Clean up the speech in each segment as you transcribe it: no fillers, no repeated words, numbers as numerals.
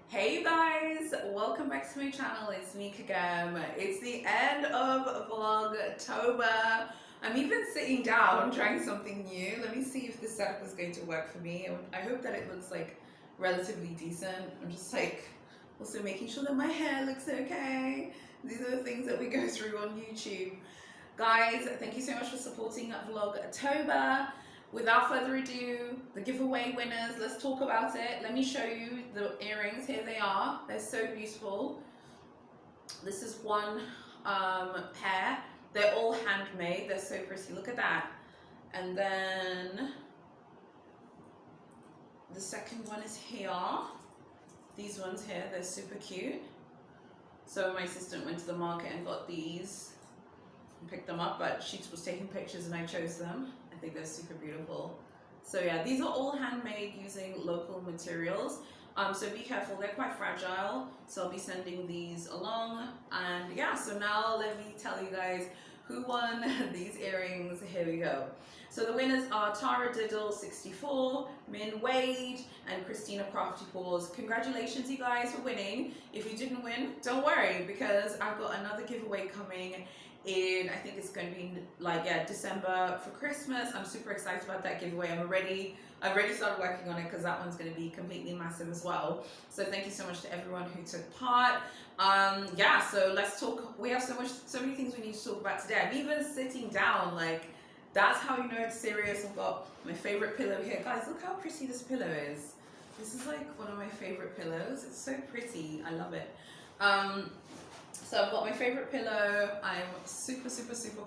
Hey guys, welcome back to my channel. It's me Kagam. It's the end of Vlogtober. I'm even sitting down trying something new. Let me see if this setup is going to work for me. I hope that it looks like relatively decent. I'm just like also making sure that my hair looks okay. These are the things that we go through on YouTube. Guys, thank you so much for supporting Vlogtober. Without further ado, the giveaway winners, let's talk about it. Let me show you the earrings. Here they are. They're so beautiful. This is one pair. They're all handmade. They're so pretty. Look at that. And then the second one is here. These ones here, they're super cute. So my assistant went to the market and got these and picked them up, but she was taking pictures and I chose them. I think they're super beautiful. So yeah, these are all handmade using local materials. So be careful, they're quite fragile. So I'll be sending these along. And yeah, so now let me tell you guys who won these earrings. Here we go. So the winners are Tara Diddle 64, Min Wade, and Christina Crafty Paws. Congratulations you guys for winning. If you didn't win, don't worry, because I've got another giveaway coming in, I think it's going to be like, yeah, December for Christmas. I'm super excited about that giveaway. I've already started working on it because that one's going to be completely massive as well. So thank you so much to everyone who took part. Yeah, so let's talk. We have so many things we need to talk about today. I'm even sitting down, like, that's how you know it's serious. I've got my favorite pillow here. Guys, look how pretty this pillow is. This is like one of my favorite pillows. It's so pretty. I love it. So I've got my favorite pillow. I'm super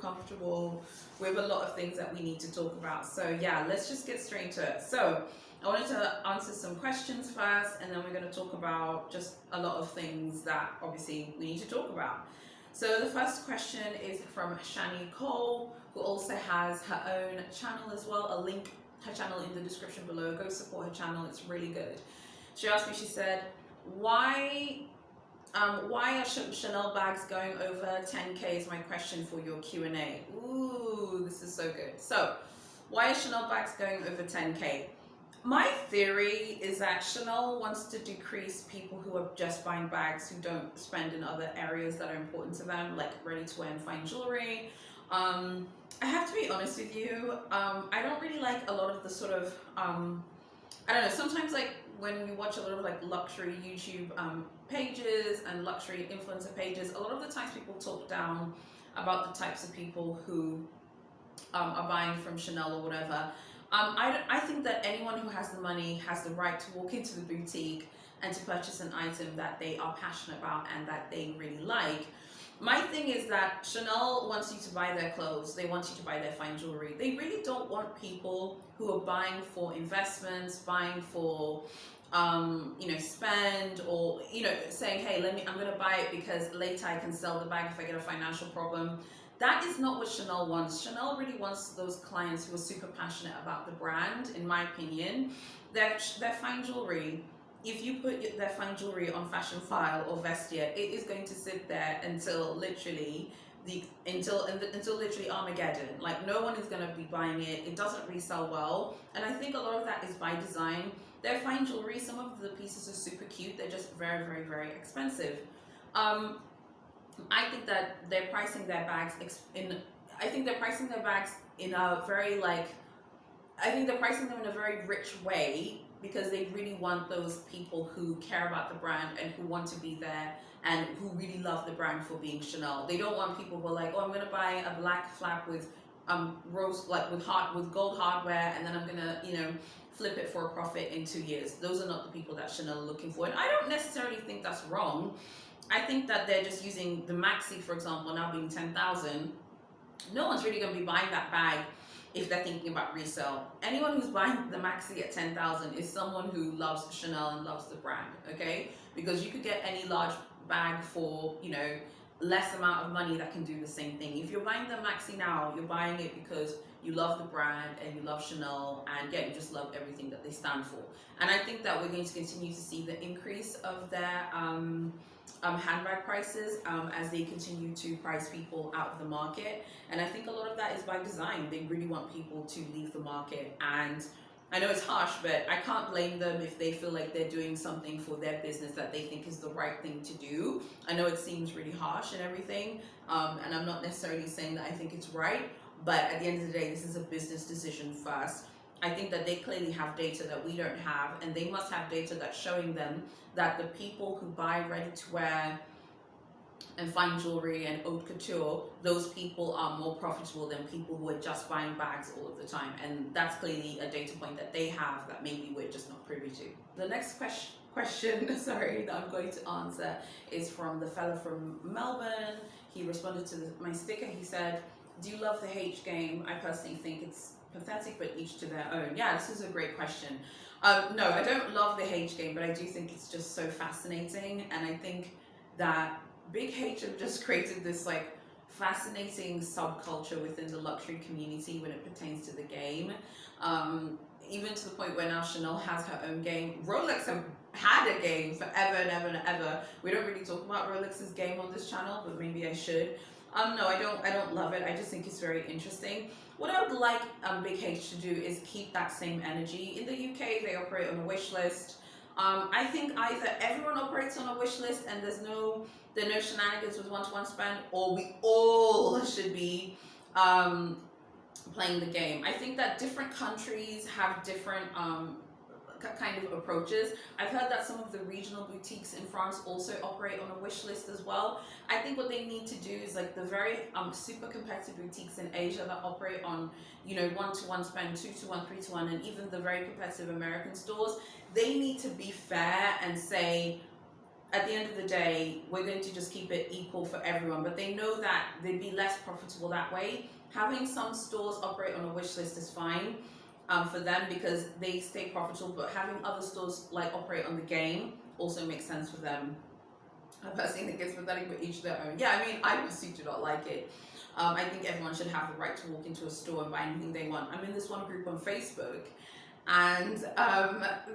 comfortable with a lot of things that we need to talk about. So yeah, let's just get straight into it. So I wanted to answer some questions first, and then we're going to talk about just a lot of things that obviously we need to talk about. So the first question is from Shani Cole, who also has her own channel as well. I'll link her channel in the description below. Go support her channel, it's really good. She asked me, she said, why are Chanel bags going over 10K is my question for your Q&A. Ooh, this is so good. So, why are Chanel bags going over 10K? My theory is that Chanel wants to decrease people who are just buying bags who don't spend in other areas that are important to them, like ready-to-wear and fine jewelry. I have to be honest with you, I don't really like a lot of the sort of, I don't know, sometimes like when you watch a lot of like luxury YouTube pages and luxury influencer pages, a lot of the times people talk down about the types of people who are buying from Chanel or whatever. I think that anyone who has the money has the right to walk into the boutique and to purchase an item that they are passionate about and that they really like. My thing is that Chanel wants you to buy their clothes, they want you to buy their fine jewelry. They really don't want people who are buying for investments, buying for you know, spend, or, you know, saying, hey, I'm going to buy it because later I can sell the bag if I get a financial problem. That is not what Chanel wants. Chanel really wants those clients who are super passionate about the brand, in my opinion. Their fine jewelry, if you put their fine jewelry on Fashion File or Vestia, it is going to sit there until literally literally Armageddon. Like, no one is going to be buying it. It doesn't resell well, and I think a lot of that is by design. Their fine jewelry, some of the pieces are super cute. They're just very expensive. I think that they're pricing their bags in a very, like, I think they're pricing them in a very rich way because they really want those people who care about the brand and who want to be there and who really love the brand for being Chanel. They don't want people who are like, oh, I'm gonna buy a black flap with rose, like with gold hardware, and then I'm gonna, you know, flip it for a profit in 2 years. Those are not the people that Chanel are looking for, and I don't necessarily think that's wrong. I think that they're just using the maxi, for example, now being 10,000. No one's really going to be buying that bag if they're thinking about resale. Anyone who's buying the maxi at 10,000 is someone who loves Chanel and loves the brand, okay? Because you could get any large bag for, you know, less amount of money that can do the same thing. If you're buying the maxi now, you're buying it because you love the brand and you love Chanel, and yeah, you just love everything that they stand for. And I think that we're going to continue to see the increase of their handbag prices as they continue to price people out of the market. And I think a lot of that is by design. They really want people to leave the market and I know it's harsh, but I can't blame them if they feel like they're doing something for their business that they think is the right thing to do. I know it seems really harsh and everything, and I'm not necessarily saying that I think it's right, but at the end of the day, this is a business decision first. I think that they clearly have data that we don't have, and they must have data that's showing them that the people who buy ready-to-wear and fine jewelry and haute couture, those people are more profitable than people who are just buying bags all of the time. And that's clearly a data point that they have that maybe we're just not privy to. The next question sorry, that I'm going to answer is from the fella from Melbourne. He responded to my sticker. He said, do you love the H game? I personally think it's pathetic, but each to their own. Yeah, this is a great question. No, I don't love the H game, but I do think it's just so fascinating. And I think that Big H have just created this like fascinating subculture within the luxury community when it pertains to the game. Even to the point where now Chanel has her own game. Rolex have had a game forever and ever and ever. We don't really talk about Rolex's game on this channel, but maybe I should. No, I don't love it. I just think it's very interesting. What I would like Big H to do is keep that same energy. In the UK, they operate on a wish list. I think either everyone operates on a wish list and there are no shenanigans with one-to-one spend, or we all should be playing the game. I think that different countries have different kind of approaches. I've heard that some of the regional boutiques in France also operate on a wish list as well. I think what they need to do is like the very super competitive boutiques in Asia that operate on, you know, one-to-one spend, 2-to-1, 3-to-1, and even the very competitive American stores, they need to be fair and say, at the end of the day, we're going to just keep it equal for everyone. But they know that they'd be less profitable that way. Having some stores operate on a wish list is fine for them because they stay profitable, but having other stores like operate on the game also makes sense for them. I personally think it's pathetic, but each their own. Yeah, I mean, I personally do not like it. I think everyone should have the right to walk into a store and buy anything they want. I'm in this one group on Facebook, and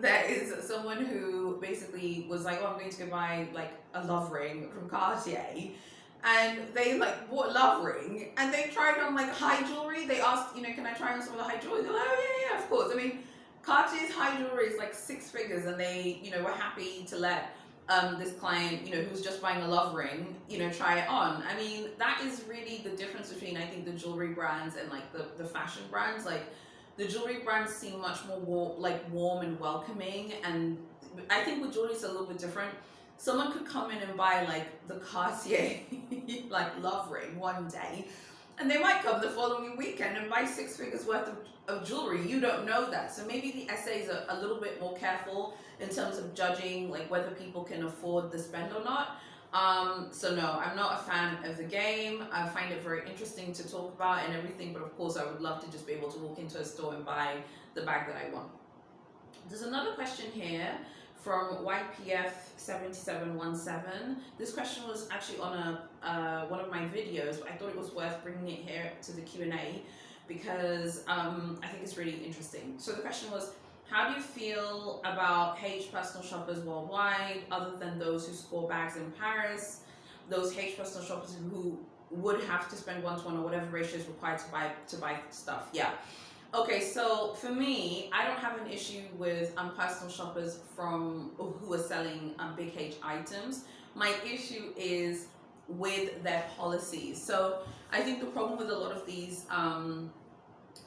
there is someone who basically was like, oh, I'm going to go buy like a love ring from Cartier. And they like bought a love ring and they tried on like high jewelry. They asked, you know, can I try on some of the high jewelry? They're like, oh yeah, of course. I mean, Cartier's high jewelry is like 6 figures, and they, you know, were happy to let this client, you know, who was just buying a love ring, you know, try it on. I mean, that is really the difference between, I think, the jewelry brands and like the fashion brands. Like the jewelry brands seem much more warm and welcoming, and I think with jewelry it's a little bit different. Someone could come in and buy like the Cartier like love ring one day, and they might come the following weekend and buy 6 figures worth of jewelry. You don't know that. So maybe the SAs are a little bit more careful in terms of judging like whether people can afford the spend or not. So no, I'm not a fan of the game. I find it very interesting to talk about and everything, but of course I would love to just be able to walk into a store and buy the bag that I want. There's another question here from YPF7717. This question was actually on one of my videos, but I thought it was worth bringing it here to the Q&A because I think it's really interesting. So the question was, how do you feel about H personal shoppers worldwide, other than those who score bags in Paris, those H personal shoppers who would have to spend 1-to-1 or whatever ratio is required to buy stuff? Yeah. Okay, so for me, I don't have an issue with personal shoppers who are selling Big H items. My issue is with their policies. So I think the problem with a lot of these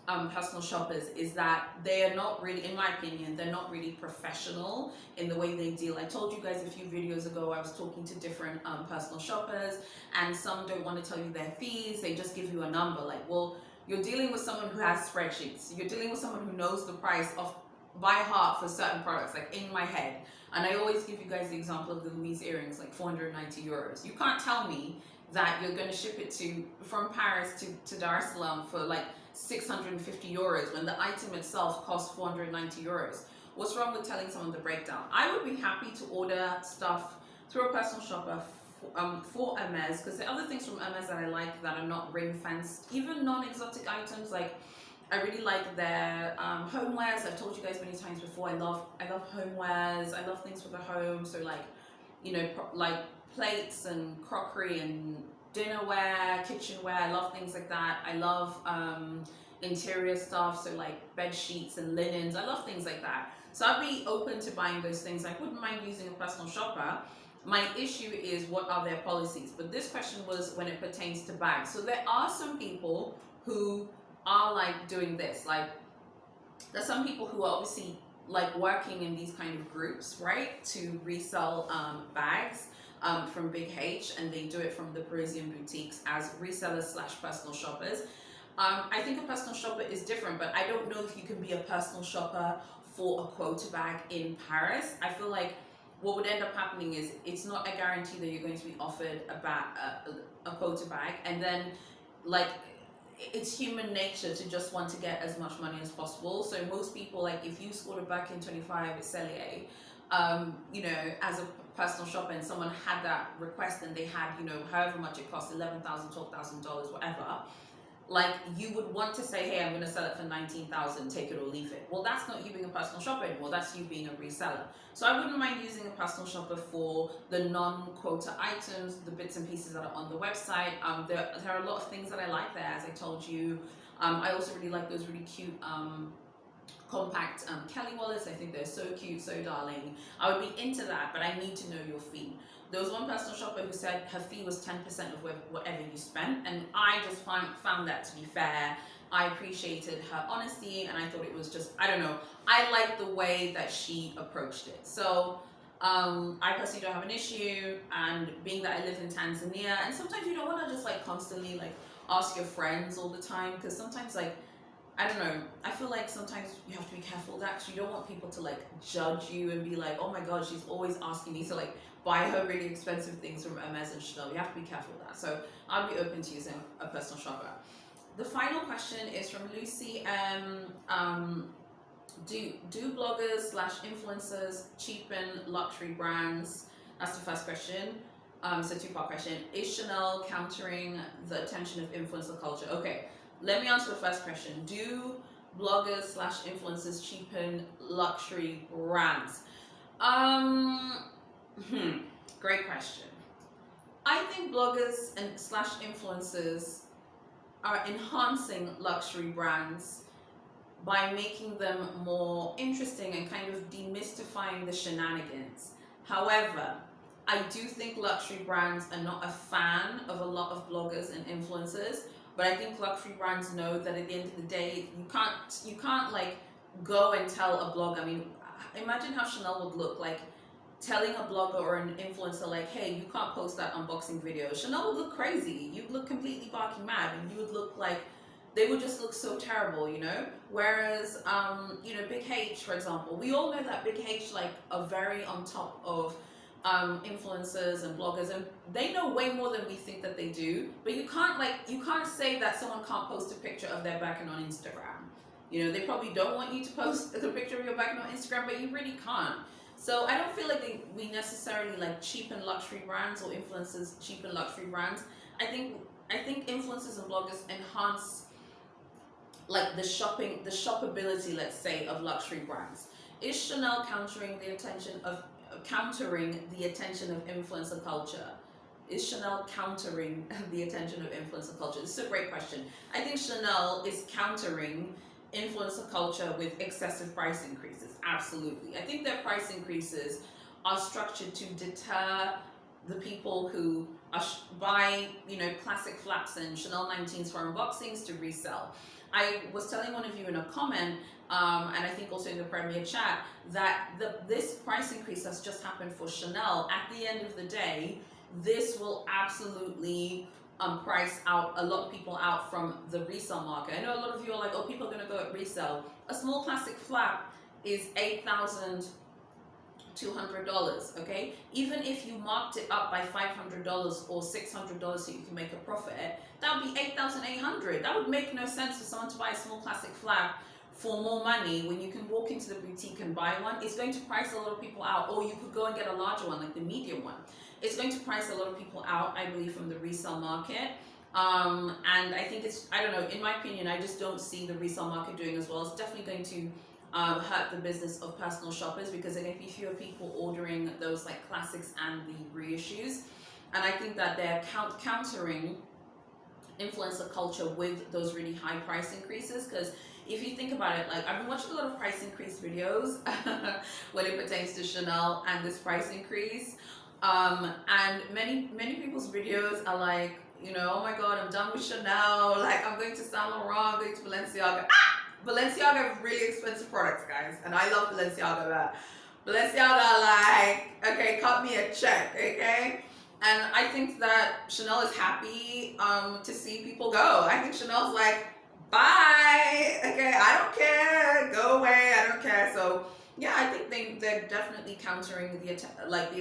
personal shoppers is that they are not really, in my opinion, they're not really professional in the way they deal. I told you guys a few videos ago, I was talking to different personal shoppers, and some don't want to tell you their fees. They just give you a number like, well, you're dealing with someone who has spreadsheets. You're dealing with someone who knows the price of by heart for certain products, like in my head. And I always give you guys the example of the Louise earrings, like 490 euros. You can't tell me that you're going to ship it from Paris to Dar es Salaam for like 650 euros when the item itself costs 490 euros. What's wrong with telling someone the breakdown? I would be happy to order stuff through a personal shopper for Hermes, because the other things from Hermes that I like that are not ring fenced, even non-exotic items, like I really like their homewares. I've told you guys many times before, I love homewares. I love things for the home. So like, you know, like plates and crockery and dinnerware, kitchenware. I love things like that. I love interior stuff, so like bed sheets and linens. I love things like that. So I'd be open to buying those things. I wouldn't mind using a personal shopper. My issue is, what are their policies? But this question was when it pertains to bags. So there are some people who are like doing this. Like, there's some people who are obviously like working in these kind of groups, right, to resell bags from Big H, and they do it from the Parisian boutiques as resellers slash personal shoppers. I think a personal shopper is different, but I don't know if you can be a personal shopper for a quota bag in Paris. I feel like what would end up happening is it's not a guarantee that you're going to be offered a quota bag, and then like it's human nature to just want to get as much money as possible. So most people, like if you scored a back in 25 at Cellier, you know, as a personal shopper, and someone had that request and they had, you know, however much it cost, $11,000, $12,000, whatever, like you would want to say, hey, I'm going to sell it for 19,000, take it or leave it. Well, that's not you being a personal shopper anymore, that's you being a reseller. So I wouldn't mind using a personal shopper for the non-quota items, the bits and pieces that are on the website. There are a lot of things that I like there, as I told you. I also really like those really cute compact Kelly wallets. I think they're so cute, so darling. I would be into that, but I need to know your fee. There was one personal shopper who said her fee was 10% of whatever you spent, and I just found that to be fair. I appreciated her honesty, and I thought it was just, I don't know, I like the way that she approached it. So I personally don't have an issue, and being that I live in Tanzania, and sometimes you don't want to just like constantly like ask your friends all the time, because sometimes like, I don't know, I feel like sometimes you have to be careful with that, because you don't want people to like judge you and be like, oh my god, she's always asking me to like buy her really expensive things from Hermes and Chanel. You have to be careful with that. So I'll be open to using a personal shopper. The final question is from Lucy. Do bloggers slash influencers cheapen luxury brands? That's the first question. It's a two-part question. Is Chanel countering the attention of influencer culture? Okay, let me answer the first question. Do bloggers slash influencers cheapen luxury brands? Great question. I think bloggers and slash influencers are enhancing luxury brands by making them more interesting and kind of demystifying the shenanigans. However, I do think luxury brands are not a fan of a lot of bloggers and influencers, but I think luxury brands know that at the end of the day, you can't like go and tell a blogger. I mean, imagine how Chanel would look like telling a blogger or an influencer like, hey, you can't post that unboxing video. Chanel would look crazy. You'd look completely barking mad, and you would look like, they would just look so terrible, you know? Whereas, you know, Big H, for example, we all know that Big H like are very on top of influencers and bloggers, and they know way more than we think that they do. But you can't say that someone can't post a picture of their back on Instagram. You know, they probably don't want you to post the picture of your back on Instagram, but you really can't. So I don't feel like we necessarily like cheapen luxury brands, or influencers cheapen luxury brands. I think influencers and bloggers enhance like the shoppability, let's say, of luxury brands. Is Chanel countering the attention of influencer culture? Is Chanel countering the attention of influencer culture? This is a great question. I think Chanel is countering influencer culture with excessive price increases. Absolutely. I think their price increases are structured to deter the people who buy, you know, classic flaps and Chanel 19s for unboxings to resell. I was telling one of you in a comment, and I think also in the Premier chat, that this price increase that's just happened for Chanel, at the end of the day, this will absolutely price out a lot of people out from the resale market. I know a lot of you are like, oh, people are going to go at resale. A small classic flap is $8,200, okay? Even if you marked it up by $500 or $600 so you can make a profit, that would be $8,800. That would make no sense for someone to buy a small classic flap for more money when you can walk into the boutique and buy one. It's going to price a lot of people out, or you could go and get a larger one, like the medium one. It's going to price a lot of people out, I believe, from the resale market. And I think it's, I don't know, in my opinion, I just don't see the resale market doing as well. It's definitely going to hurt the business of personal shoppers, because there are going to be fewer people ordering those like classics and the reissues. And I think that they're countering influencer culture with those really high price increases. Because if you think about it, like I've been watching a lot of price increase videos when it pertains to Chanel and this price increase. And many people's videos are like, you know, oh my god, I'm done with Chanel, like I'm going to Saint Laurent, I'm going to Balenciaga. Balenciaga have really expensive products, guys, and I love Balenciaga, but Balenciaga, like, okay, cut me a check, okay? And I think that Chanel is happy to see people go. I think Chanel's like, bye, okay, I don't care, go away, I don't care. So yeah, I think they're definitely countering the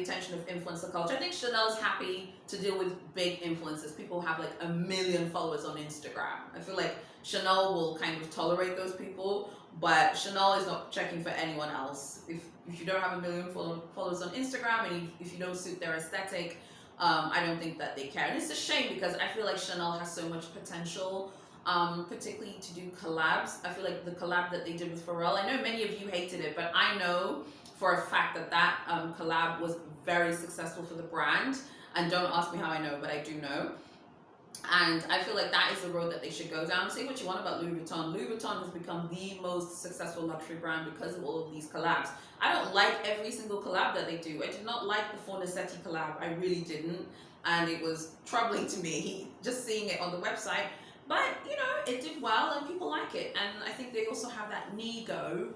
attention of influencer culture. I think Chanel's happy to deal with big influencers. People have like 1 million followers on Instagram. I feel like Chanel will kind of tolerate those people, but Chanel is not checking for anyone else. If you don't have 1 million followers on Instagram, and if you don't suit their aesthetic, I don't think that they care. And it's a shame because I feel like Chanel has so much potential, particularly to do collabs. I feel like the collab that they did with Pharrell, I know many of you hated it, but I know for a fact that that collab was very successful for the brand. And don't ask me how I know, but I do know. And I feel like that is the road that they should go down. Say what you want about Louis Vuitton. Louis Vuitton has become the most successful luxury brand because of all of these collabs. I don't like every single collab that they do. I did not like the Fornasetti collab. I really didn't. And it was troubling to me just seeing it on the website. But, you know, it did well and people like it. And I think they also have that Nigo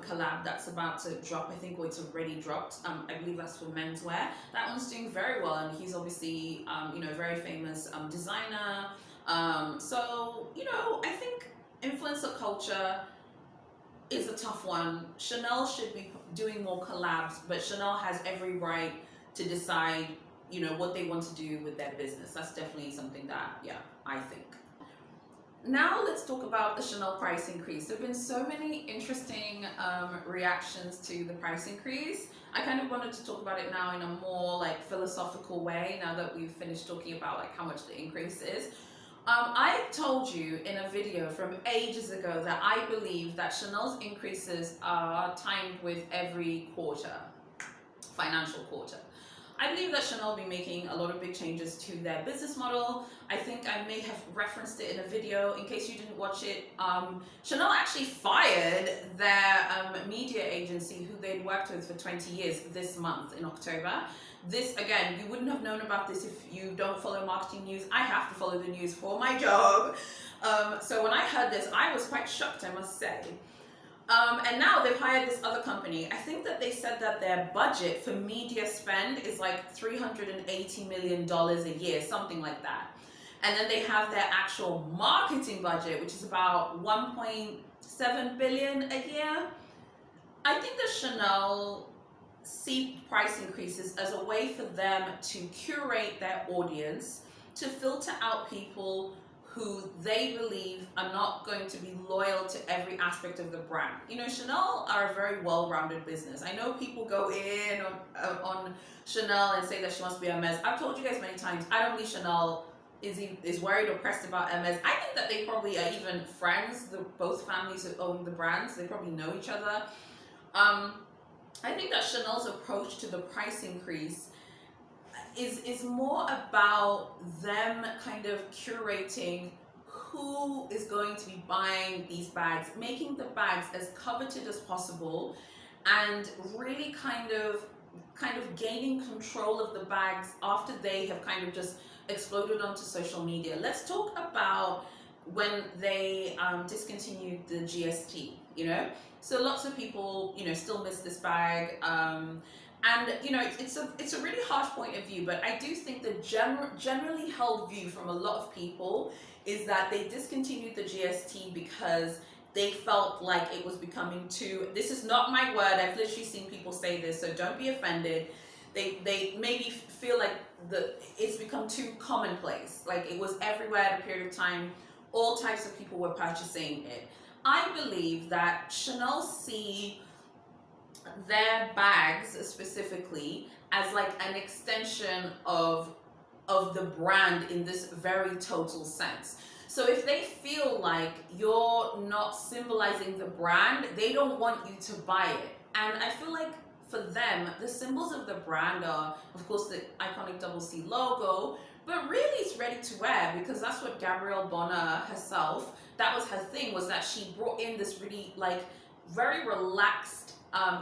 collab that's about to drop, I think, or it's already dropped. I believe that's for menswear. That one's doing very well, and he's obviously, you know, very famous designer. So, you know, I think influencer culture is a tough one. Chanel should be doing more collabs, but Chanel has every right to decide, you know, what they want to do with their business. That's definitely something that, yeah, I think. Now let's talk about the Chanel price increase. There have been so many interesting reactions to the price increase. I kind of wanted to talk about it now in a more like philosophical way, now that we've finished talking about like how much the increase is. I told you in a video from ages ago that I believe that Chanel's increases are timed with every quarter, financial quarter. I believe that Chanel will be making a lot of big changes to their business model. I think I may have referenced it in a video. In case you didn't watch it, Chanel actually fired their media agency who they'd worked with for 20 years this month in October. This, again, you wouldn't have known about this if you don't follow marketing news. I have to follow the news for my job. So when I heard this, I was quite shocked, I must say. And now they've hired this other company. I think that they said that their budget for media spend is like $380 million a year, something like that. And then they have their actual marketing budget, which is about 1.7 billion a year. I think that Chanel see price increases as a way for them to curate their audience, to filter out people who they believe are not going to be loyal to every aspect of the brand. You know, Chanel are a very well-rounded business. I know people go in on Chanel and say that she wants to be Hermes. I've told you guys many times, I don't believe Chanel is worried or pressed about Hermes. I think that they probably are even friends, both families who own the brands. They probably know each other. I think that Chanel's approach to the price increase is more about them kind of curating who is going to be buying these bags, making the bags as coveted as possible, and really kind of gaining control of the bags after they have kind of just exploded onto social media. Let's talk about when they discontinued the GST, you know? So lots of people, you know, still miss this bag. And you know, it's a really harsh point of view, but I do think the generally held view from a lot of people is that they discontinued the GST because they felt like it was becoming too, this is not my word, I've literally seen people say this, so don't be offended. They maybe feel like it's become too commonplace, like it was everywhere at a period of time, all types of people were purchasing it. I believe that Chanel see their bags specifically as like an extension of the brand in this very total sense. So if they feel like you're not symbolizing the brand, they don't want you to buy it. And I feel like for them, the symbols of the brand are, of course, the iconic double C logo, but really it's ready to wear, because that's what Gabrielle Bonner herself, that was her thing, was that she brought in this really like very relaxed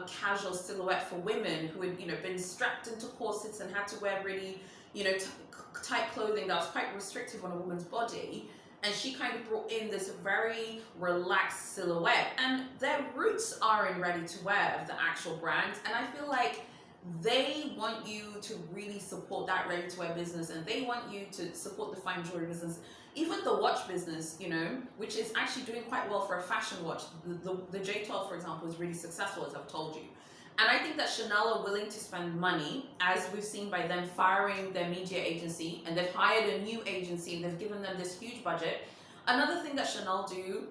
casual silhouette for women who had, you know, been strapped into corsets and had to wear really, you know, tight clothing that was quite restrictive on a woman's body. And she kind of brought in this very relaxed silhouette, and their roots are in ready to wear of the actual brand. And I feel like they want you to really support that ready to wear business, and they want you to support the fine jewelry business, even the watch business, you know, which is actually doing quite well for a fashion watch. The J12, for example, is really successful, as I've told you. And I think that Chanel are willing to spend money, as we've seen by them firing their media agency, and they've hired a new agency, and they've given them this huge budget. Another thing that Chanel do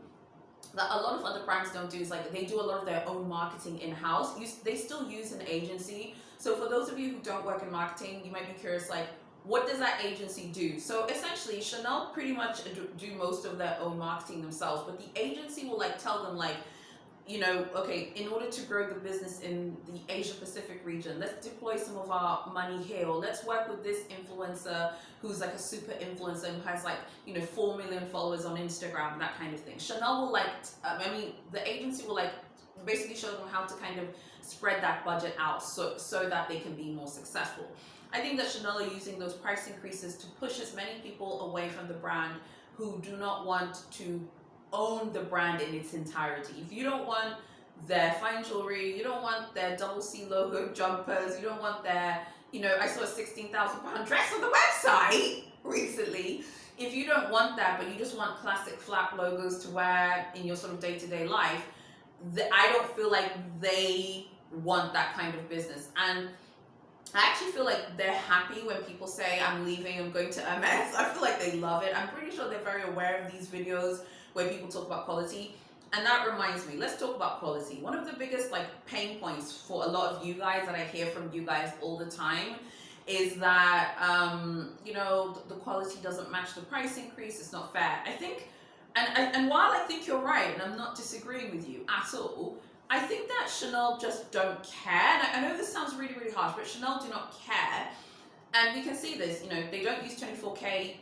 that a lot of other brands don't do is like they do a lot of their own marketing in-house. They still use an agency. So for those of you who don't work in marketing, you might be curious, like, what does that agency do? So essentially, Chanel pretty much do most of their own marketing themselves, but the agency will like tell them like, you know, okay, in order to grow the business in the Asia Pacific region, let's deploy some of our money here, or let's work with this influencer who's like a super influencer and has like, you know, 4 million followers on Instagram, that kind of thing. Chanel will like, the agency will like basically show them how to kind of spread that budget out so that they can be more successful. I think that Chanel are using those price increases to push as many people away from the brand who do not want to own the brand in its entirety. If you don't want their fine jewelry, you don't want their double C logo jumpers, you don't want their, you know, I saw a £16,000 dress on the website recently. If you don't want that, but you just want classic flap logos to wear in your sort of day-to-day life, I don't feel like they want that kind of business. And I actually feel like they're happy when people say, I'm leaving, I'm going to Hermes. I feel like they love it. I'm pretty sure they're very aware of these videos where people talk about quality. And that reminds me, let's talk about quality. One of the biggest like pain points for a lot of you guys that I hear from you guys all the time is that, you know, the quality doesn't match the price increase. It's not fair. I think, and while I think you're right, and I'm not disagreeing with you at all, I think that Chanel just don't care. And I know this sounds really, really harsh, but Chanel do not care. And we can see this, you know, they don't use 24K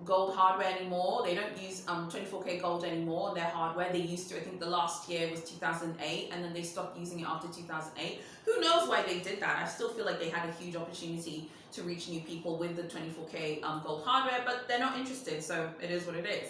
gold hardware anymore. They don't use 24K gold anymore on their hardware. They used to. I think the last year was 2008, and then they stopped using it after 2008. Who knows why they did that? I still feel like they had a huge opportunity to reach new people with the 24K gold hardware, but they're not interested, so it is what it is.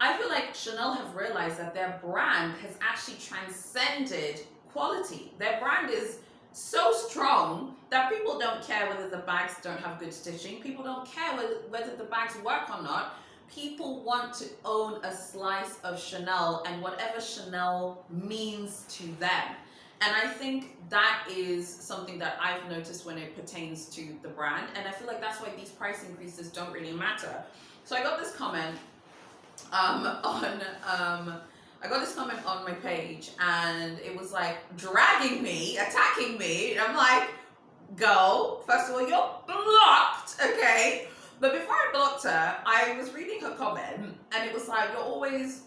I feel like Chanel have realized that their brand has actually transcended quality. Their brand is so strong that people don't care whether the bags don't have good stitching. People don't care whether the bags work or not. People want to own a slice of Chanel and whatever Chanel means to them. And I think that is something that I've noticed when it pertains to the brand. And I feel like that's why these price increases don't really matter. So I got this comment I got this comment on my page, and it was like dragging me, attacking me, and I'm like, girl, first of all, you're blocked, okay? But before I blocked her, I was reading her comment, and it was like, you're always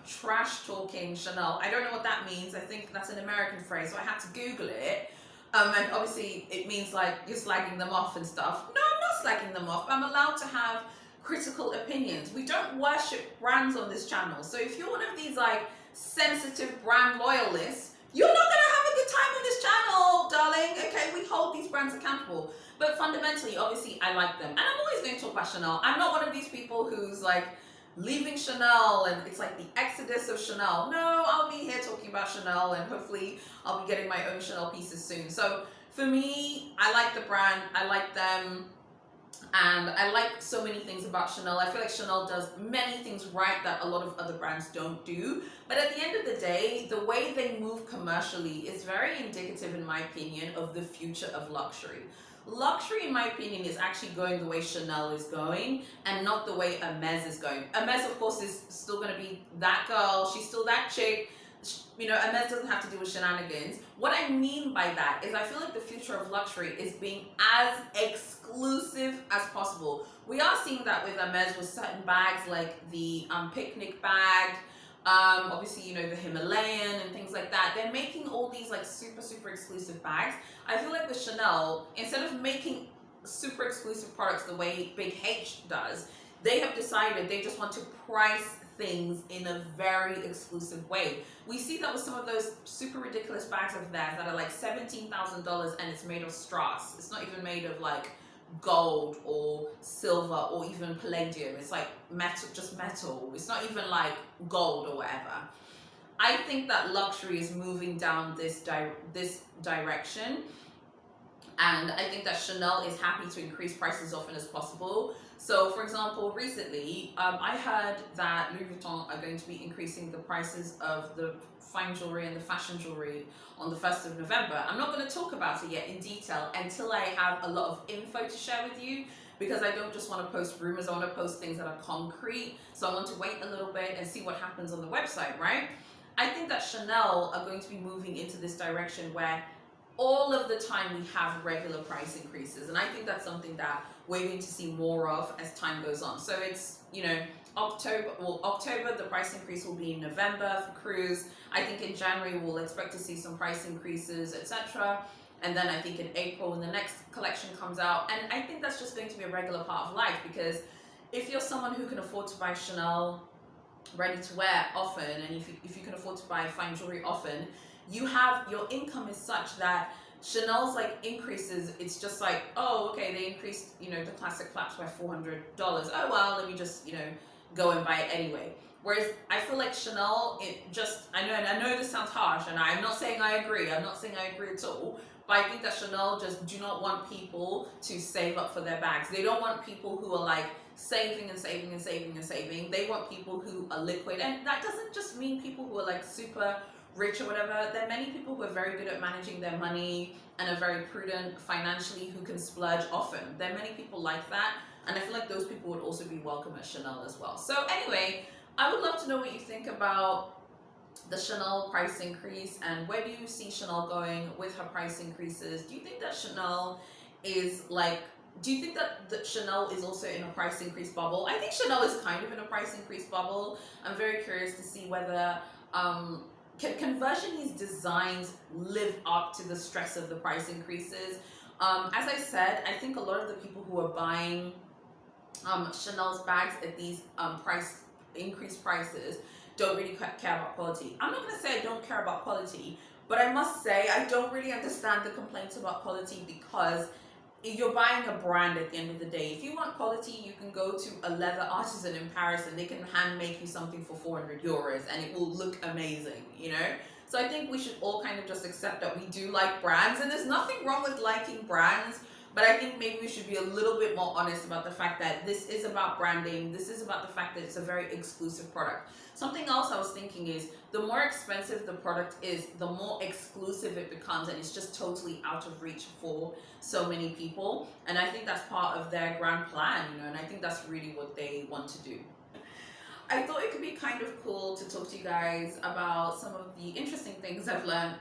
trash talking Chanel. I don't know what that means. I think that's an American phrase, so I had to Google it. And obviously it means like you're slagging them off and stuff. No, I'm not slagging them off. I'm allowed to have critical opinions. We don't worship brands on this channel. So if you're one of these like sensitive brand loyalists, you're not gonna have a good time on this channel, darling. Okay, we hold these brands accountable. But fundamentally, obviously, I like them. And I'm always going to talk about Chanel. I'm not one of these people who's like leaving Chanel and it's like the exodus of Chanel. No, I'll be here talking about Chanel, and hopefully I'll be getting my own Chanel pieces soon. So for me, I like the brand, I like them, and I like so many things about Chanel. I feel like Chanel does many things right that a lot of other brands don't do. But at the end of the day, the way they move commercially is very indicative, in my opinion, of the future of luxury. Luxury, in my opinion, is actually going the way Chanel is going and not the way Hermes is going. Hermes, of course, is still going to be that girl. She's still that chick. You know, Hermes doesn't have to do with shenanigans. What I mean by that is I feel like the future of luxury is being as exclusive as possible. We are seeing that with Hermes with certain bags like the picnic bag, Obviously, you know, the Himalayan and things like that. They're making all these like super, super exclusive bags. I feel like with Chanel, instead of making super exclusive products the way Big H does, they have decided they just want to price things in a very exclusive way. We see that with some of those super ridiculous bags of theirs that are like $17,000 and it's made of strass. It's not even made of like gold or silver or even palladium. It's like metal, just metal. It's not even like gold or whatever. I think that luxury is moving down this direction, and I think that Chanel is happy to increase prices as often as possible. So, for example, recently, I heard that Louis Vuitton are going to be increasing the prices of the fine jewelry and the fashion jewelry on the 1st of November. I'm not going to talk about it yet in detail until I have a lot of info to share with you, because I don't just want to post rumors, I want to post things that are concrete. So I want to wait a little bit and see what happens on the website, right? I think that Chanel are going to be moving into this direction where all of the time we have regular price increases, and I think that's something that we're going to see more of as time goes on. So it's, you know, October the price increase will be in November for cruise. I think in January we'll expect to see some price increases, etc. And then I think in April when the next collection comes out, and I think that's just going to be a regular part of life, because if you're someone who can afford to buy Chanel ready to wear often, and if you can afford to buy fine jewelry often, you have, your income is such that Chanel's like increases, it's just like, oh, okay, they increased, you know, the classic flaps by $400. Oh, well, let me just, you know, go and buy it anyway. Whereas I feel like Chanel, it just, I know this sounds harsh, and I'm not saying I agree. I'm not saying I agree at all. But I think that Chanel just do not want people to save up for their bags. They don't want people who are like saving and saving and saving and saving. They want people who are liquid. And that doesn't just mean people who are like super rich or whatever. There are many people who are very good at managing their money and are very prudent financially, who can splurge often. There are many people like that, and I feel like those people would also be welcome at Chanel as well. So anyway, I would love to know what you think about the Chanel price increase, and where do you see Chanel going with her price increases? Do you think that Chanel is like, do you think that Chanel is also in a price increase bubble? I think Chanel is kind of in a price increase bubble. I'm very curious to see whether can Version's designs live up to the stress of the price increases? As I said, I think a lot of the people who are buying Chanel's bags at these increased prices don't really care about quality. I'm not going to say I don't care about quality, but I must say I don't really understand the complaints about quality, because if you're buying a brand at the end of the day, if you want quality, you can go to a leather artisan in Paris and they can hand make you something for 400 euros and it will look amazing, you know? So I think we should all kind of just accept that we do like brands, and there's nothing wrong with liking brands, but I think maybe we should be a little bit more honest about the fact that this is about branding. This is about the fact that it's a very exclusive product. Something else I was thinking is, the more expensive the product is, the more exclusive it becomes, and it's just totally out of reach for so many people. And I think that's part of their grand plan, you know, and I think that's really what they want to do. I thought it could be kind of cool to talk to you guys about some of the interesting things I've learned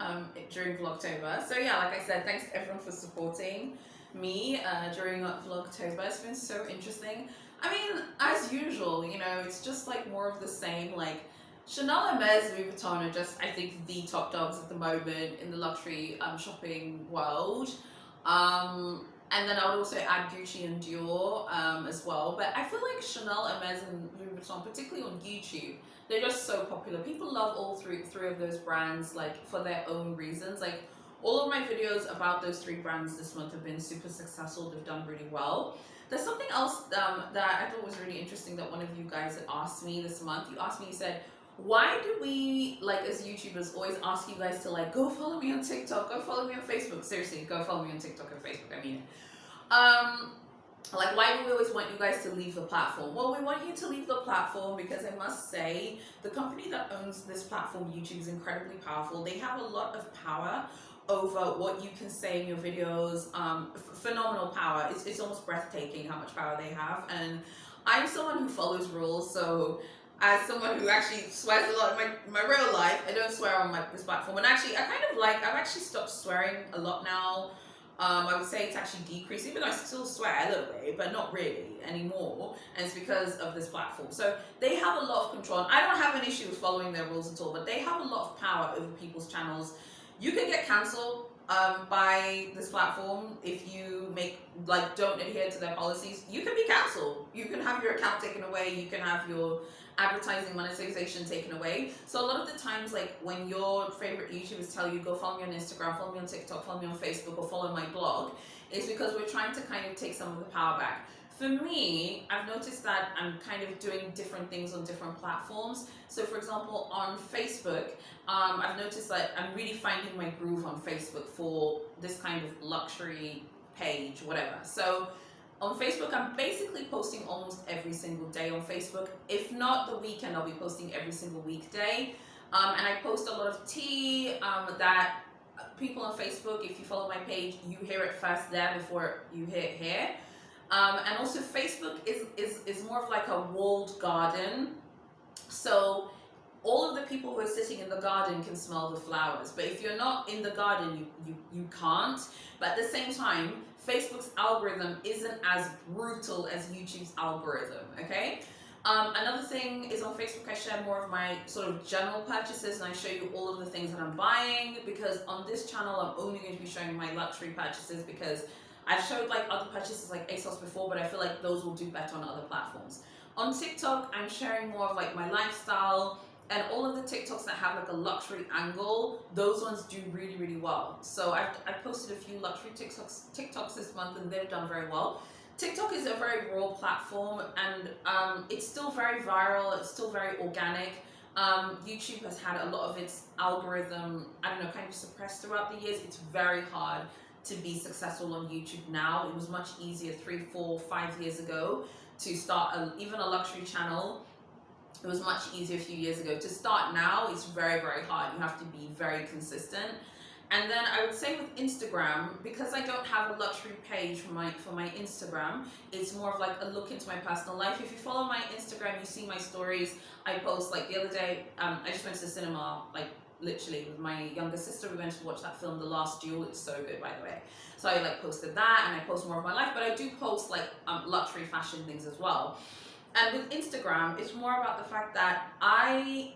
during Vlogtober. So yeah, like I said, thanks to everyone for supporting me during Vlogtober. It's been so interesting. I mean, as usual, you know, it's just like more of the same. Like Chanel, Hermes, Louis Vuitton are just, I think, the top dogs at the moment in the luxury shopping world. And then I would also add Gucci and Dior as well. But I feel like Chanel, Hermes, and Louis Vuitton, particularly on YouTube, they're just so popular. People love all three of those brands, like, for their own reasons. Like, all of my videos about those three brands this month have been super successful. They've done really well. There's something else that I thought was really interesting that one of you guys had asked me this month. You asked me, you said, why do we, like, as YouTubers, always ask you guys to, like, go follow me on TikTok, go follow me on Facebook? Seriously, go follow me on TikTok and Facebook, I mean. Like, why do we always want you guys to leave the platform? Well, we want you to leave the platform because I must say, the company that owns this platform, YouTube, is incredibly powerful. They have a lot of power over what you can say in your videos. Phenomenal power. It's almost breathtaking how much power they have. And I'm someone who follows rules, so as someone who actually swears a lot in my real life, I don't swear on this platform. And actually, I've actually stopped swearing a lot now. I would say it's actually decreased, even though I still swear a little bit, but not really anymore. And it's because of this platform. So they have a lot of control. I don't have an issue with following their rules at all, but they have a lot of power over people's channels. You can get cancelled by this platform if you don't adhere to their policies. You can be cancelled. You can have your account taken away. You can have your advertising monetization taken away. So a lot of the times, like when your favorite YouTubers tell you go follow me on Instagram, follow me on TikTok, follow me on Facebook, or follow my blog, it's because we're trying to kind of take some of the power back. For me, I've noticed that I'm kind of doing different things on different platforms. So for example, on Facebook, I've noticed that I'm really finding my groove on Facebook for this kind of luxury page, whatever. So on Facebook, I'm basically posting almost every single day on Facebook. If not the weekend, I'll be posting every single weekday. And I post a lot of tea that people on Facebook, if you follow my page, you hear it first there before you hear it here. And also Facebook is more of like a walled garden. So all of the people who are sitting in the garden can smell the flowers. But if you're not in the garden, you can't. But at the same time, Facebook's algorithm isn't as brutal as YouTube's algorithm, okay? Another thing is on Facebook, I share more of my sort of general purchases, and I show you all of the things that I'm buying, because on this channel, I'm only going to be showing my luxury purchases, because I've showed like other purchases like ASOS before, but I feel like those will do better on other platforms. On TikTok, I'm sharing more of like my lifestyle, and all of the TikToks that have like a luxury angle, those ones do really, really well. So I've posted a few luxury TikToks this month, and they've done very well. TikTok is a very raw platform, and it's still very viral, it's still very organic. YouTube has had a lot of its algorithm, kind of suppressed throughout the years. It's very hard to be successful on YouTube now. It was much easier 3, 4, 5 years ago to start even a luxury channel. It was much easier a few years ago. To start now, it's very, very hard. You have to be very consistent. And then I would say with Instagram, because I don't have a luxury page for my Instagram, it's more of like a look into my personal life. If you follow my Instagram, you see my stories. I post, like the other day, I just went to the cinema, like literally with my younger sister. We went to watch that film, The Last Duel. It's so good, by the way. So I like posted that, and I post more of my life, but I do post like luxury fashion things as well. And with Instagram, it's more about the fact that I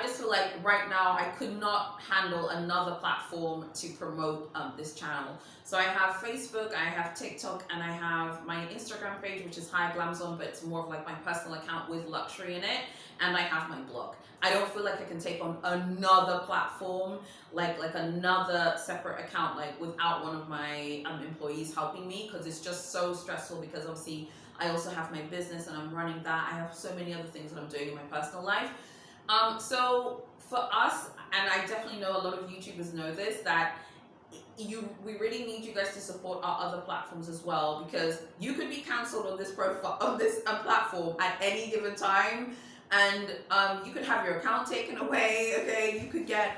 just feel like right now I could not handle another platform to promote this channel. So I have Facebook, I have TikTok, and I have my Instagram page, which is Haya Glamzone, but it's more of like my personal account with luxury in it. And I have my blog. I don't feel like I can take on another platform, like another separate account, like without one of my employees helping me, because it's just so stressful, because obviously I also have my business and I'm running that. I have so many other things that I'm doing in my personal life. So for us, and I definitely know a lot of YouTubers know this, that we really need you guys to support our other platforms as well, because you could be cancelled on this profile, on this platform at any given time, and you could have your account taken away. Okay, you could get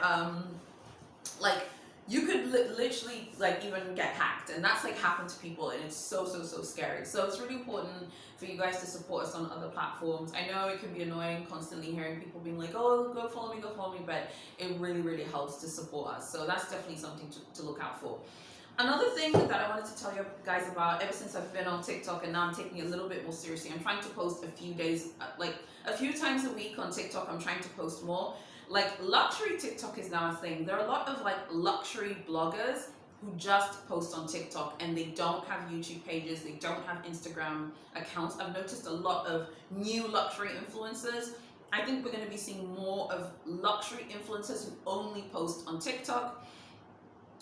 you could literally even get hacked, and that's happened to people, and it's so scary. So it's really important for you guys to support us on other platforms. I know it can be annoying constantly hearing people being like, oh, go follow me, but it really helps to support us. So that's definitely something to look out for. Another thing that I wanted to tell you guys about, ever since I've been on TikTok, and now I'm taking it a little bit more seriously, I'm trying to post a few times a week on TikTok. I'm trying to post more. Luxury TikTok is now a thing. There are a lot of luxury bloggers who just post on TikTok, and they don't have YouTube pages, they don't have Instagram accounts. I've noticed a lot of new luxury influencers. I think we're going to be seeing more of luxury influencers who only post on TikTok.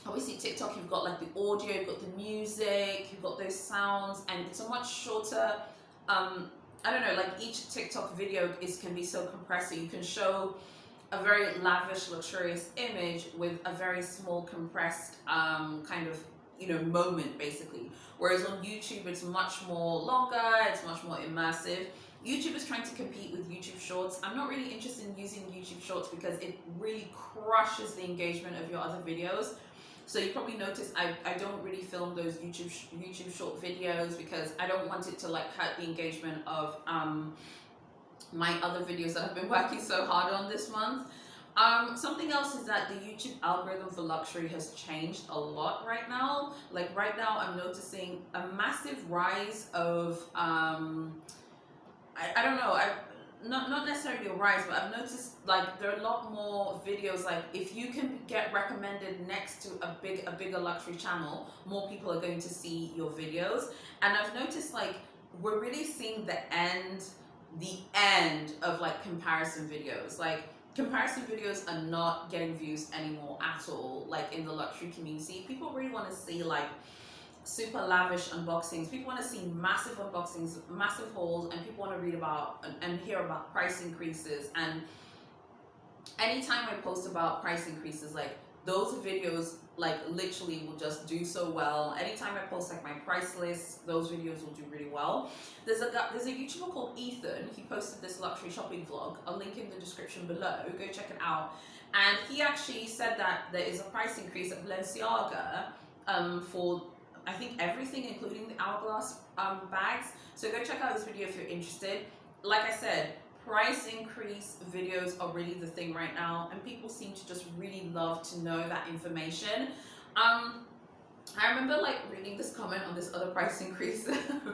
Obviously TikTok, you've got the audio, you've got the music, you've got those sounds, and it's a much shorter, I don't know, each TikTok video can be so compressed, so you can show a very lavish, luxurious image with a very small, compressed moment, basically. Whereas on YouTube, it's much more longer, it's much more immersive. YouTube is trying to compete with YouTube Shorts. I'm not really interested in using YouTube Shorts because it really crushes the engagement of your other videos. So you probably noticed I don't really film those YouTube Short videos, because I don't want it to hurt the engagement of my other videos that I've been working so hard on this month. Something else is that the YouTube algorithm for luxury has changed a lot right now. Like right now, I'm noticing a massive rise of I don't know. I not necessarily a rise, but I've noticed like there are a lot more videos. Like if you can get recommended next to a bigger luxury channel, more people are going to see your videos. And I've noticed like we're really seeing the end of like comparison videos. Like comparison videos are not getting views anymore at all. Like in the luxury community, people really want to see like super lavish unboxings. People want to see massive unboxings, massive hauls, and people want to read about and hear about price increases. And anytime I post about price increases, like those videos like literally will just do so well. Anytime I post like my price list, those videos will do really well. There's a YouTuber called Ethan. He posted this luxury shopping vlog. I'll link in the description below. Go check it out. And he actually said that there is a price increase at Balenciaga for I think everything, including the hourglass bags. So go check out this video if you're interested. Like I said, price increase videos are really the thing right now, and people seem to just really love to know that information. I remember like reading this comment on this other price increase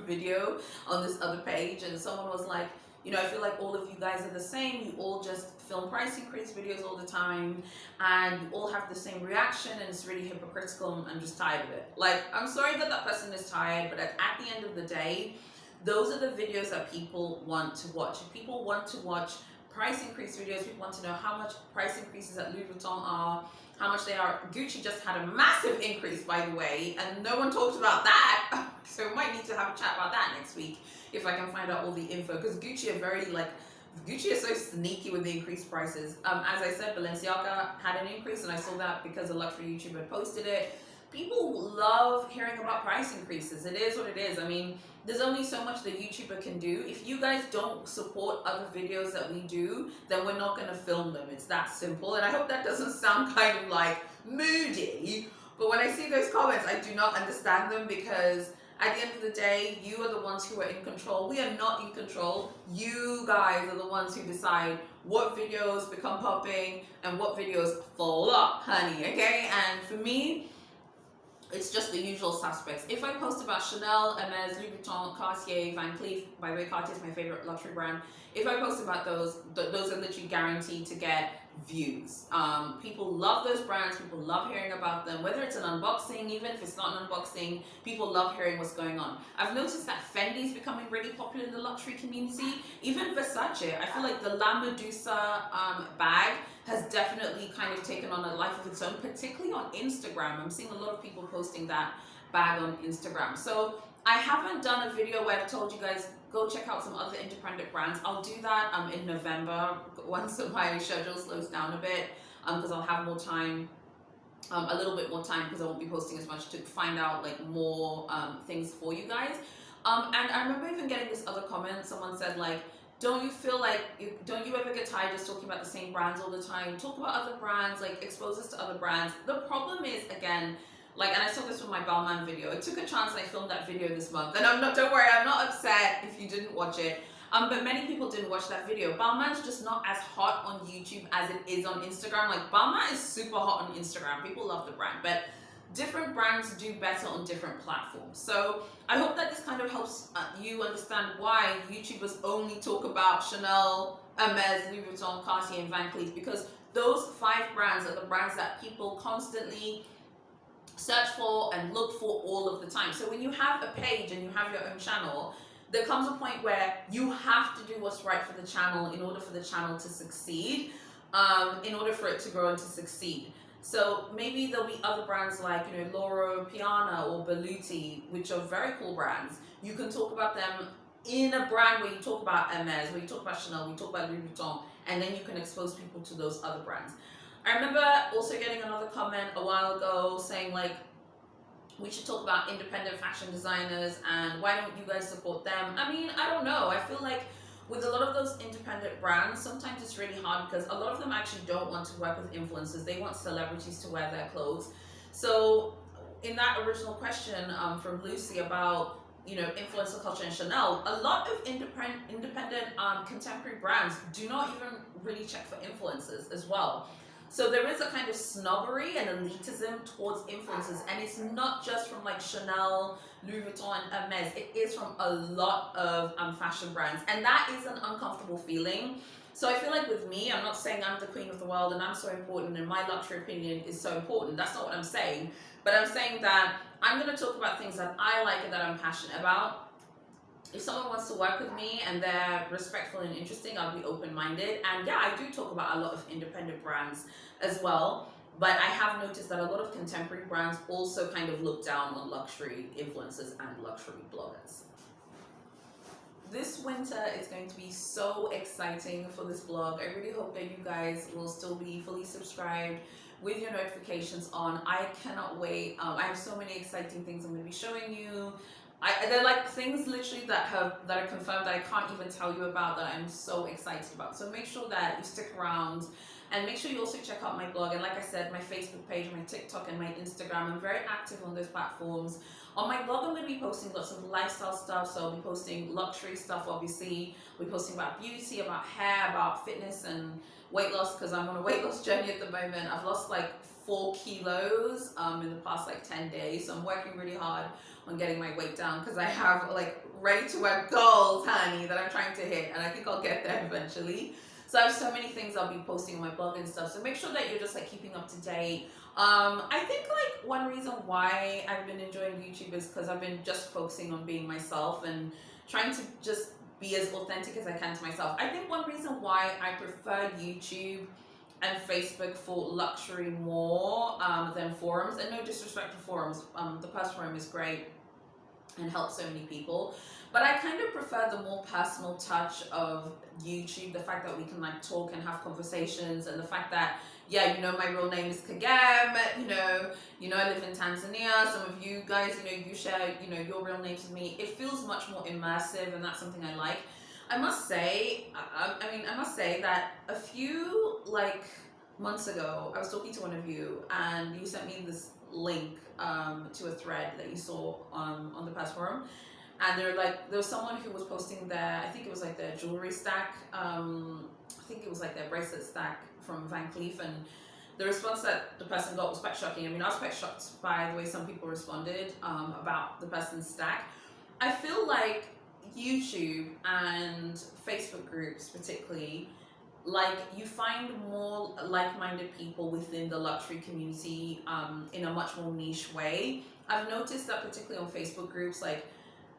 video on this other page, and someone was like, you know, I feel like all of you guys are the same. You all just film price increase videos all the time, and you all have the same reaction, and it's really hypocritical, and I'm just tired of it. Like, I'm sorry that that person is tired, but at the end of the day, those are the videos that people want to watch. If people want to watch price increase videos, people want to know how much price increases at Louis Vuitton are, how much they are. Gucci just had a massive increase, by the way, and no one talked about that. So we might need to have a chat about that next week if I can find out all the info, because Gucci is so sneaky with the increased prices. As I said, Balenciaga had an increase, and I saw that because a luxury YouTuber posted it. People love hearing about price increases. It is what it is. I mean, there's only so much the YouTuber can do. If you guys don't support other videos that we do, then we're not going to film them. It's that simple. And I hope that doesn't sound kind of like moody, but when I see those comments, I do not understand them, because at the end of the day, you are the ones who are in control. We are not in control. You guys are the ones who decide what videos become popping and what videos flop, honey, okay? And for me, it's just the usual suspects. If I post about Chanel, Hermes, Louis Vuitton, Cartier, Van Cleef, by the way, Cartier is my favorite luxury brand. If I post about those are literally guaranteed to get views. People love those brands. People love hearing about them, whether it's an unboxing, even if it's not an unboxing, people love hearing what's going on. I've noticed that Fendi is becoming really popular in the luxury community. Even Versace, I feel like the La Medusa bag has definitely kind of taken on a life of its own, particularly on Instagram. I'm seeing a lot of people posting that bag on Instagram. So I haven't done a video where I've told you guys, go check out some other independent brands. I'll do that in November, once my schedule slows down a bit, because I'll have more time, a little bit more time, because I won't be posting as much, to find out like more things for you guys. And I remember even getting this other comment. Someone said like, don't you ever get tired just talking about the same brands all the time? Talk about other brands, like expose us to other brands. The problem is, again, like, and I saw this with my Balmain video. I took a chance and I filmed that video this month. And don't worry, I'm not upset if you didn't watch it. But many people didn't watch that video. Balmain's just not as hot on YouTube as it is on Instagram. Like, Balmain is super hot on Instagram. People love the brand, but different brands do better on different platforms. So I hope that this kind of helps you understand why YouTubers only talk about Chanel, Hermes, Louis Vuitton, Cartier, and Van Cleef, because those 5 brands are the brands that people constantly search for and look for all of the time. So when you have a page and you have your own channel, there comes a point where you have to do what's right for the channel in order for the channel to succeed, in order for it to grow and to succeed. So maybe there'll be other brands like, you know, Loro Piana or Berluti, which are very cool brands. You can talk about them in a brand where you talk about Hermes, where you talk about Chanel, where you talk about Louis Vuitton, and then you can expose people to those other brands. I remember also getting another comment a while ago saying like, we should talk about independent fashion designers and why don't you guys support them? I mean, I don't know. I feel like with a lot of those independent brands, sometimes it's really hard because a lot of them actually don't want to work with influencers. They want celebrities to wear their clothes. So in that original question from Lucy about you know, influencer culture and Chanel, a lot of independent contemporary brands do not even really check for influencers as well. So there is a kind of snobbery and elitism towards influencers, and it's not just from like Chanel, Louis Vuitton, and Hermes. It is from a lot of fashion brands, and that is an uncomfortable feeling. So I feel like with me, I'm not saying I'm the queen of the world and I'm so important and my luxury opinion is so important. That's not what I'm saying. But I'm saying that I'm going to talk about things that I like and that I'm passionate about. If someone wants to work with me and they're respectful and interesting, I'll be open-minded. And yeah, I do talk about a lot of independent brands as well. But I have noticed that a lot of contemporary brands also kind of look down on luxury influencers and luxury bloggers. This winter is going to be so exciting for this vlog. I really hope that you guys will still be fully subscribed with your notifications on. I cannot wait. I have so many exciting things I'm going to be showing you. They're like things literally that are confirmed that I can't even tell you about, that I'm so excited about. So make sure that you stick around, and make sure you also check out my blog. And like I said, my Facebook page, my TikTok, and my Instagram. I'm very active on those platforms. On my blog, I'm going to be posting lots of lifestyle stuff. So I'll be posting luxury stuff, obviously. I'll be posting about beauty, about hair, about fitness and weight loss, because I'm on a weight loss journey at the moment. I've lost like 4 kilos in the past like 10 days. So I'm working really hard on getting my weight down, because I have like ready to wear goals, honey, that I'm trying to hit, and I think I'll get there eventually. So I have so many things I'll be posting on my blog and stuff. So make sure that you're just like keeping up to date. I think like one reason why I've been enjoying YouTube is because I've been just focusing on being myself and trying to just be as authentic as I can to myself. I think one reason why I prefer YouTube and Facebook for luxury more than forums, and no disrespect to forums, the Purse Forum is great and helps so many people, but I kind of prefer the more personal touch of YouTube, the fact that we can like talk and have conversations, and the fact that, yeah, you know, my real name is Kagam, you know, I live in Tanzania, some of you guys, you know, you share, you know, your real names with me. It feels much more immersive, and that's something I like. I must say, I must say that a few like months ago, I was talking to one of you, and you sent me this link to a thread that you saw on the Purse Forum, and there was someone who was posting their, I think it was like their jewelry stack, I think it was like their bracelet stack from Van Cleef, and the response that the person got was quite shocking. I mean, I was quite shocked by the way some people responded about the person's stack. I feel like YouTube and Facebook groups particularly, like you find more like-minded people within the luxury community in a much more niche way. I've noticed that particularly on Facebook groups, like,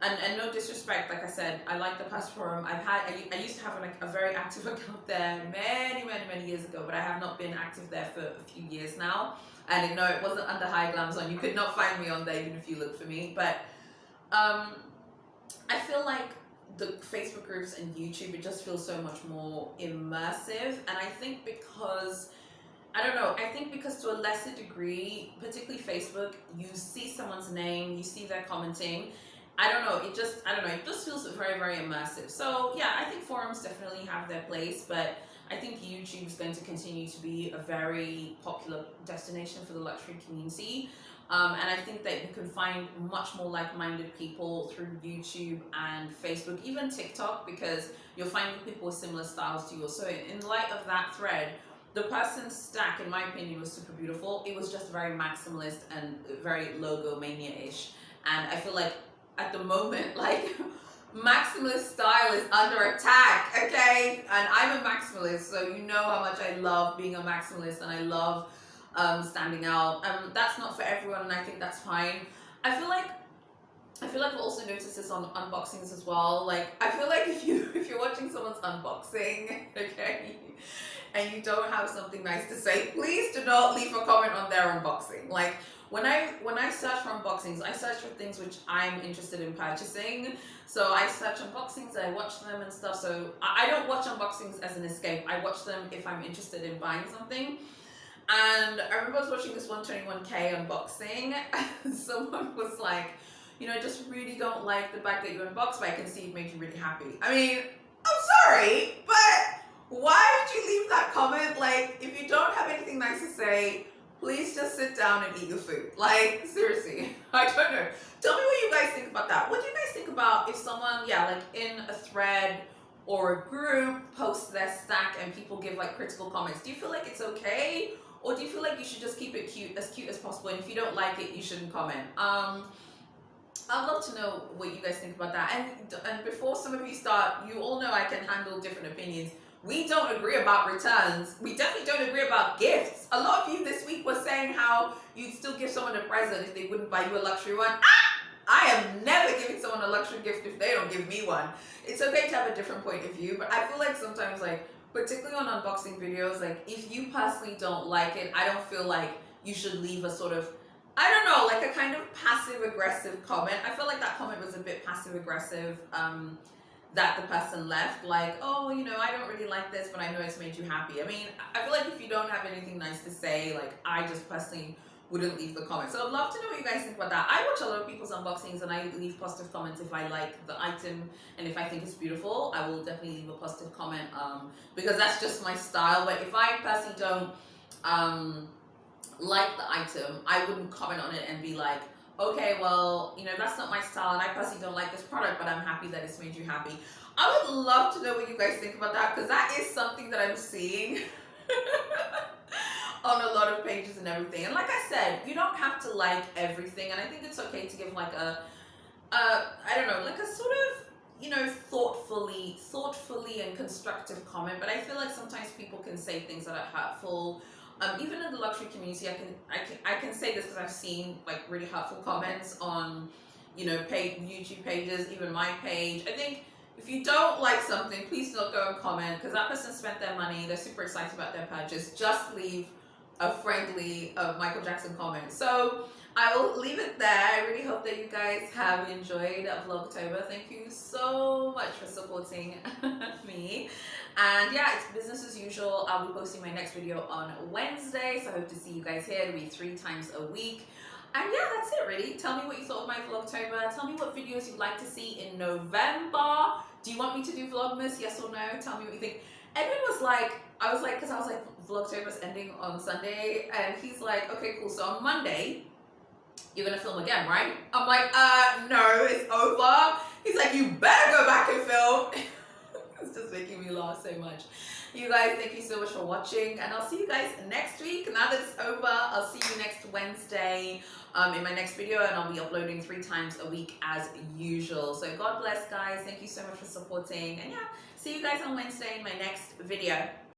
and no disrespect, like I said, I like the Purse Forum. I used to have a very active account there many years ago, but I have not been active there for a few years now. And no, it wasn't under High Glam Zone. You could not find me on there even if you look for me. But I feel like the Facebook groups and YouTube, it just feels so much more immersive. And I think because, I don't know, I think because to a lesser degree, particularly Facebook, you see someone's name, you see their commenting. I don't know, it just feels very immersive. So yeah, I think forums definitely have their place, but I think YouTube is going to continue to be a very popular destination for the luxury community. And I think that you can find much more like-minded people through YouTube and Facebook, even TikTok, because you'll find people with similar styles to yours. So in light of that thread, the person's stack, in my opinion, was super beautiful. It was just very maximalist and very logo mania-ish. And I feel like at the moment, like, maximalist style is under attack, okay? And I'm a maximalist, so you know how much I love being a maximalist, and I love standing out. That's not for everyone, and I think that's fine. I feel like I've also noticed this on unboxings as well. Like, I feel like if you're watching someone's unboxing, okay, and you don't have something nice to say, please do not leave a comment on their unboxing. Like, when I search for unboxings, I search for things which I'm interested in purchasing. So I search unboxings, I watch them and stuff. So I don't watch unboxings as an escape. I watch them if I'm interested in buying something. And I remember I was watching this 121K unboxing, and someone was like, you know, I just really don't like the bag that you unboxed, but I can see it made you really happy. I mean, I'm sorry, but why would you leave that comment? Like, if you don't have anything nice to say, please just sit down and eat your food. Like, seriously, I don't know. Tell me what you guys think about that. What do you guys think about if someone, yeah, like in a thread or a group posts their stack and people give like critical comments, do you feel like it's okay? Or do you feel like you should just keep it cute as possible, and if you don't like it, you shouldn't comment? I'd love to know what you guys think about that. And before some of you start, you all know I can handle different opinions. We don't agree about returns. We definitely don't agree about gifts. A lot of you this week were saying how you'd still give someone a present if they wouldn't buy you a luxury one. I am never giving someone a luxury gift if they don't give me one. It's okay to have a different point of view, but I feel like sometimes, like, particularly on unboxing videos, like, if you personally don't like it, I don't feel like you should leave a sort of, I don't know, like a kind of passive-aggressive comment. I feel like that comment was a bit passive-aggressive, that the person left, like, oh, you know, I don't really like this, but I know it's made you happy. I mean, I feel like if you don't have anything nice to say, like, I just personally wouldn't leave the comments. So I'd love to know what you guys think about that. I watch a lot of people's unboxings and I leave positive comments if I like the item and if I think it's beautiful. I will definitely leave a positive comment because that's just my style. But if I personally don't like the item, I wouldn't comment on it and be like, okay, well, you know, that's not my style and I personally don't like this product, but I'm happy that it's made you happy. I would love to know what you guys think about that, because that is something that I'm seeing on a lot of pages and everything. And like I said, you don't have to like everything, and I think it's okay to give like I don't know, like a sort of, you know, thoughtfully and constructive comment. But I feel like sometimes people can say things that are hurtful. Even in the luxury community, I can say this because I've seen like really hurtful comments on, you know, YouTube pages, even my page. I think if you don't like something, please don't go and comment, because that person spent their money, they're super excited about their purchase. Just leave a friendly Michael Jackson comment. So I will leave it there. I really hope that you guys have enjoyed Vlogtober. Thank you so much for supporting me. And yeah, it's business as usual. I'll be posting my next video on Wednesday, so I hope to see you guys here. It'll be 3 times a week. And yeah, that's it really. Tell me what you thought of my Vlogtober. Tell me what videos you'd like to see in November. Do you want me to do Vlogmas? Yes or no? Tell me what you think. Edwin was like, because I was like, Vlogtober's ending on Sunday, and he's like, okay, cool, so on Monday, you're gonna film again, right? I'm like, no, it's over. He's like, you better go back and film. It's just making me laugh so much. You guys, thank you so much for watching, and I'll see you guys next week. Now that it's over, I'll see you next Wednesday in my next video, and I'll be uploading 3 times a week as usual. So God bless, guys. Thank you so much for supporting, and yeah, see you guys on Wednesday in my next video.